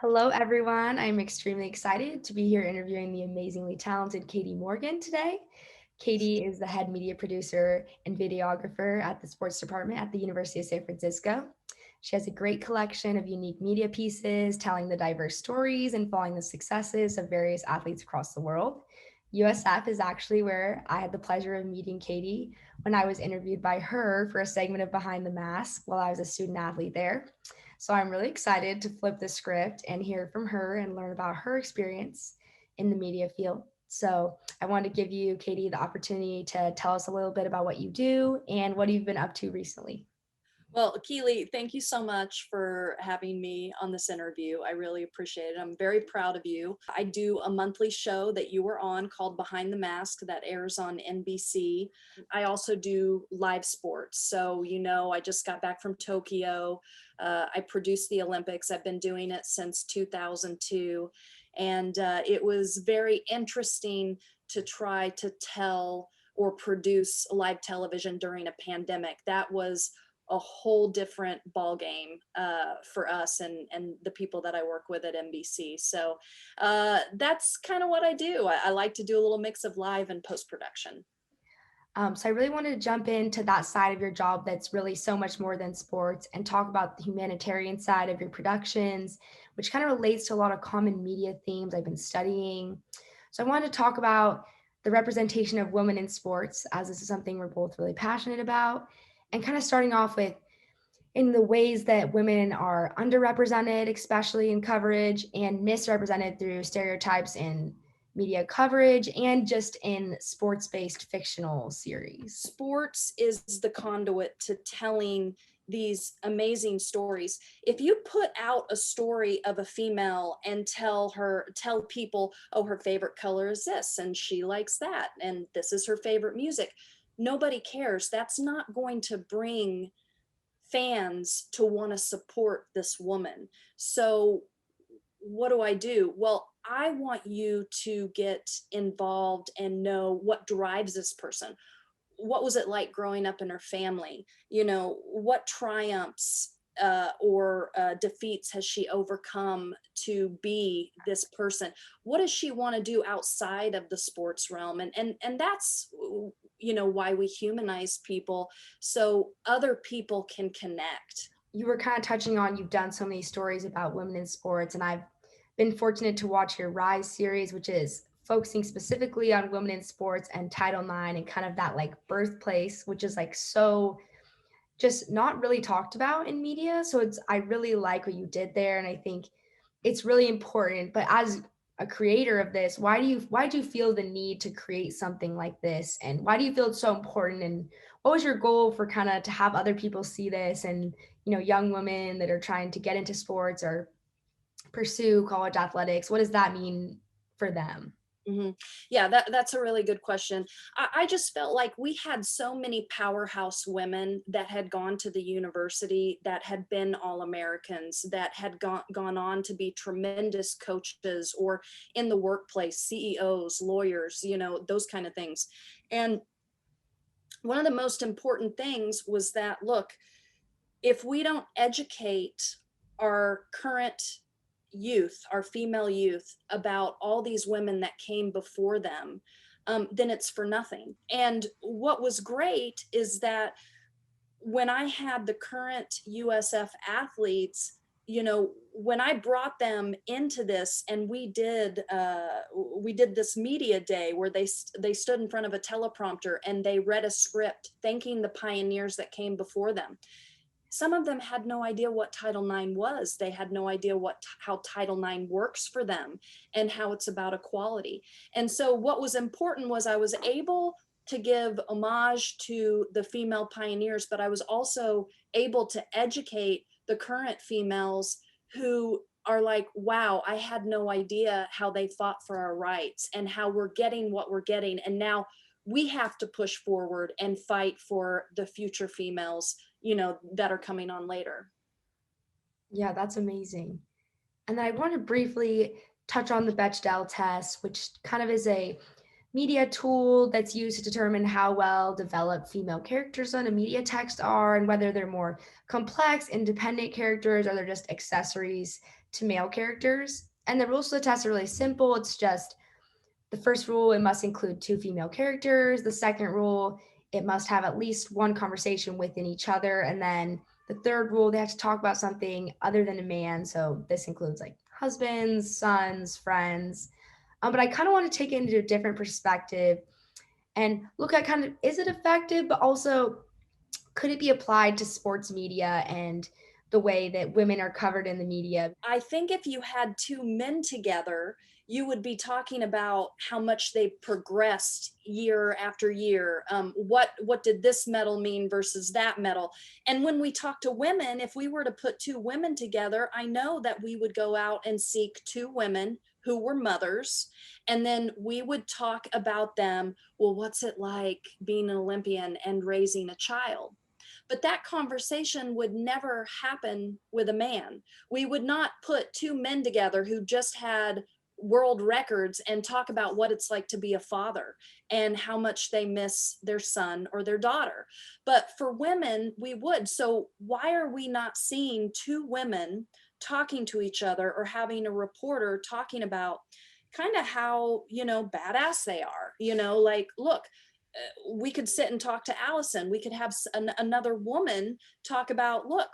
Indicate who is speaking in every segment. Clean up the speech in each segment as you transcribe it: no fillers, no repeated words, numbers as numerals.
Speaker 1: Hello, everyone. I'm extremely excited to be here interviewing the amazingly talented Katie Morgan today. Katie is the head media producer and videographer at the sports department at the University of San Francisco. She has a great collection of unique media pieces telling the diverse stories and following the successes of various athletes across the world. USF is actually where I had the pleasure of meeting Katie when I was interviewed by her for a segment of Behind the Mask while I was a student athlete there. So I'm really excited to flip the script and hear from her and learn about her experience in the media field. So I wanted to give you, Katie, the opportunity to tell us a little bit about what you do and what you've been up to recently.
Speaker 2: Well, Keely, thank you so much for having me on this interview. I really appreciate it. I'm very proud of you. I do a monthly show that you were on called Behind the Mask that airs on NBC. I also do live sports. So, I just got back from Tokyo. I produced the Olympics. I've been doing it since 2002. And it was very interesting to try to tell or produce live television during a pandemic. That was a whole different ball game for us and the people that I work with at NBC. So that's kind of what I do. I like to do a little mix of live and post production.
Speaker 1: So I really wanted to jump into that side of your job that's really so much more than sports and talk about the humanitarian side of your productions, which kind of relates to a lot of common media themes I've been studying. So I wanted to talk about the representation of women in sports, as this is something we're both really passionate about, and kind of starting off with in the ways that women are underrepresented, especially in coverage, and misrepresented through stereotypes in media coverage and just in sports based fictional series.
Speaker 2: Sports is the conduit to telling these amazing stories. If you put out a story of a female and tell people, oh, her favorite color is this and she likes that and this is her favorite music, nobody cares. That's not going to bring fans to want to support this woman. So what do I do? Well, I want you to get involved and know what drives this person. What was it like growing up in her family? What triumphs or defeats has she overcome to be this person? What does she want to do outside of the sports realm? And that's why we humanize people so other people can connect.
Speaker 1: You were kind of touching on you've done so many stories about women in sports, and I've been fortunate to watch your Rise series, which is focusing specifically on women in sports and Title IX and kind of that like birthplace, which is like so just not really talked about in media. So I really like what you did there, and I think it's really important. But as a creator of this, why do you feel the need to create something like this, and why do you feel it's so important? And what was your goal for kind of to have other people see this, and young women that are trying to get into sports or pursue college athletics? What does that mean for them?
Speaker 2: Mhm. Yeah, that's a really good question. I just felt like we had so many powerhouse women that had gone to the university, that had been all Americans, that had gone on to be tremendous coaches or in the workplace, CEOs, lawyers, those kind of things. And one of the most important things was that, look, if we don't educate our current youth, our female youth, about all these women that came before them, then it's for nothing. And what was great is that when I had the current USF athletes, when I brought them into this and we did this media day where they stood in front of a teleprompter and they read a script thanking the pioneers that came before them. Some of them had no idea what Title IX was. They had no idea how Title IX works for them and how it's about equality. And so what was important was I was able to give homage to the female pioneers, but I was also able to educate the current females who are like, wow, I had no idea how they fought for our rights and how we're getting what we're getting. And now we have to push forward and fight for the future females that are coming on later.
Speaker 1: Yeah, that's amazing. And then I want to briefly touch on the Bechdel test, which kind of is a media tool that's used to determine how well developed female characters on a media text are and whether they're more complex, independent characters or they're just accessories to male characters. And the rules for the test are really simple. It's just the first rule, it must include two female characters. The second rule, it must have at least one conversation within each other. And then the third rule, they have to talk about something other than a man. So this includes like husbands, sons, friends. But I kind of want to take it into a different perspective and look at kind of, is it effective, but also could it be applied to sports media and the way that women are covered in the media?
Speaker 2: I think if you had two men together, you would be talking about how much they progressed year after year. What did this medal mean versus that medal? And when we talk to women, if we were to put two women together, I know that we would go out and seek two women who were mothers, and then we would talk about them. Well, what's it like being an Olympian and raising a child? But that conversation would never happen with a man. We would not put two men together who just had world records and talk about what it's like to be a father and how much they miss their son or their daughter. But for women, we would. So why are we not seeing two women talking to each other or having a reporter talking about kind of how, badass they are? Like, look, we could sit and talk to Allison. We could have another woman talk about, look,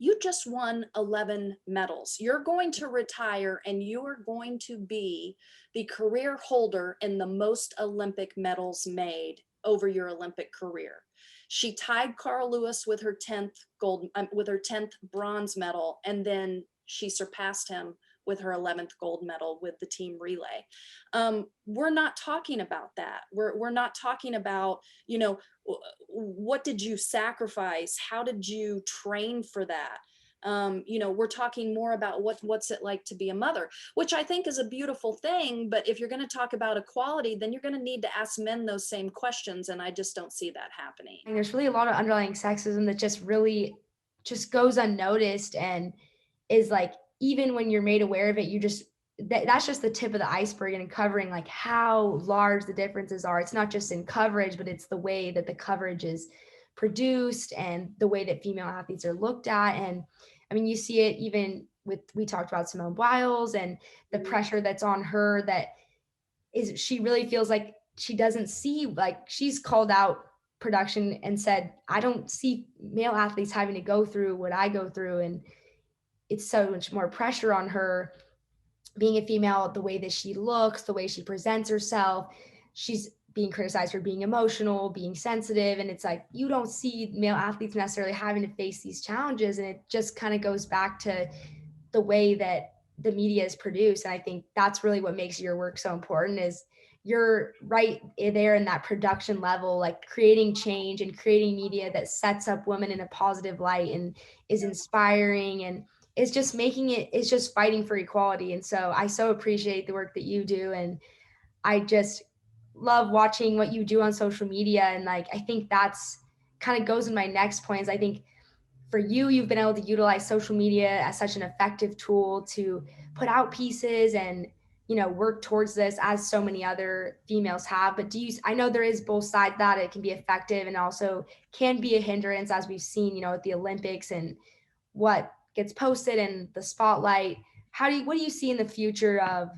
Speaker 2: you just won 11 medals. You're going to retire and you are going to be the career holder in the most Olympic medals made over your Olympic career. She tied Carl Lewis with her 10th with her 10th bronze medal, and then she surpassed him with her 11th gold medal with the team relay. We're not talking about that. We're not talking about, what did you sacrifice? How did you train for that? We're talking more about what's it like to be a mother, which I think is a beautiful thing. But if you're going to talk about equality, then you're going to need to ask men those same questions. And I just don't see that happening.
Speaker 1: And there's really a lot of underlying sexism that just really just goes unnoticed and is like, even when you're made aware of it, you just that's just the tip of the iceberg and covering like how large the differences are. It's not just in coverage, but it's the way that the coverage is produced and the way that female athletes are looked at. And I mean, you see it even with, we talked about Simone Biles and the pressure that's on her, that is, she really feels like she doesn't see, like she's called out production and said, I don't see male athletes having to go through what I go through. And it's so much more pressure on her being a female, the way that she looks, the way she presents herself. She's being criticized for being emotional, being sensitive. And it's like, you don't see male athletes necessarily having to face these challenges. And it just kind of goes back to the way that the media is produced. And I think that's really what makes your work so important, is you're right there in that production level, like creating change and creating media that sets up women in a positive light and is inspiring and is just making it, is just fighting for equality. And so I so appreciate the work that you do. And I just love watching what you do on social media. And like, I think that's kind of goes in my next point is I think for you, you've been able to utilize social media as such an effective tool to put out pieces and, work towards this as so many other females have. But I know there is both sides that it can be effective and also can be a hindrance, as we've seen, at the Olympics and what gets posted in the spotlight. What do you see in the future of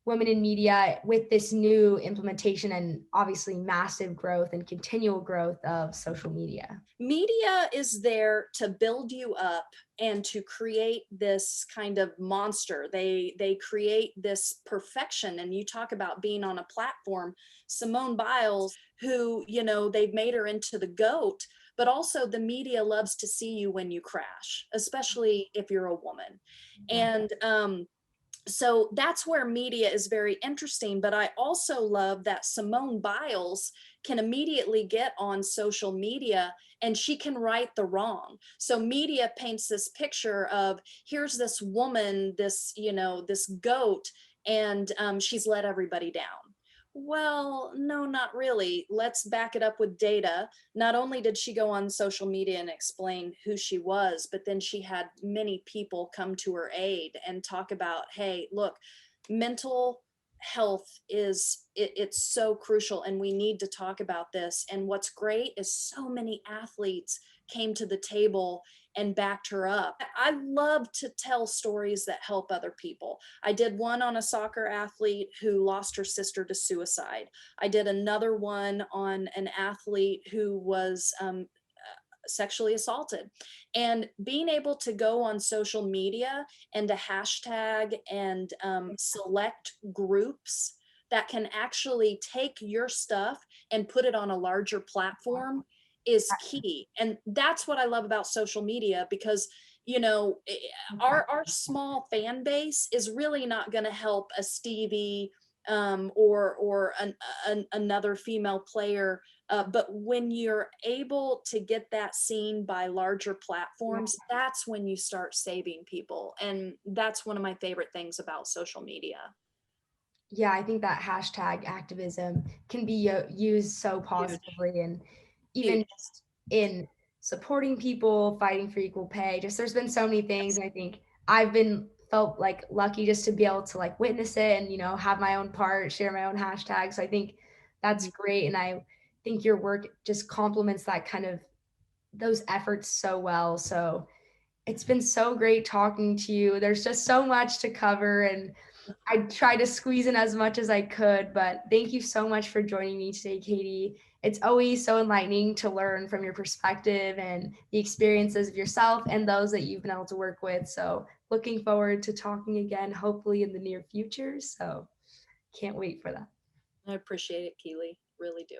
Speaker 1: women in media with this new implementation and obviously massive growth and continual growth of social media?
Speaker 2: Media is there to build you up and to create this kind of monster. They create this perfection. And you talk about being on a platform. Simone Biles, who, they've made her into the GOAT, but also the media loves to see you when you crash, especially if you're a woman. And so that's where media is very interesting. But I also love that Simone Biles can immediately get on social media and she can right the wrong. So media paints this picture of, here's this woman, this GOAT, and she's let everybody down. Well, no, not really. Let's back it up with data. Not only did she go on social media and explain who she was, but then she had many people come to her aid and talk about, hey, look, mental health it's so crucial and we need to talk about this. And what's great is so many athletes came to the table and backed her up. I love to tell stories that help other people. I did one on a soccer athlete who lost her sister to suicide. I did another one on an athlete who was sexually assaulted. And being able to go on social media and to hashtag and select groups that can actually take your stuff and put it on a larger platform is key. And that's what I love about social media, because our small fan base is really not going to help a Stevie or another female player, but when you're able to get that seen by larger platforms, that's when you start saving people. And that's one of my favorite things about social media.
Speaker 1: Yeah, I think that hashtag activism can be used so
Speaker 2: Huge,
Speaker 1: positively, and even
Speaker 2: huge.
Speaker 1: just in supporting people, fighting for equal pay. Just there's been so many things,
Speaker 2: Yes.
Speaker 1: and I think I've been felt like lucky just to be able to like witness it and have my own part, share my own hashtag. So I think that's
Speaker 2: Mhm.
Speaker 1: great, and I think your work just complements that kind of those efforts so well. So it's been so great talking to you. There's just so much to cover, and I tried to squeeze in as much as I could, but thank you so much for joining me today, Katie. It's always so enlightening to learn from your perspective and the experiences of yourself and those that you've been able to work with. So, looking forward to talking again, hopefully in the near future. So, can't wait for that.
Speaker 2: I appreciate it, Keely. Really do.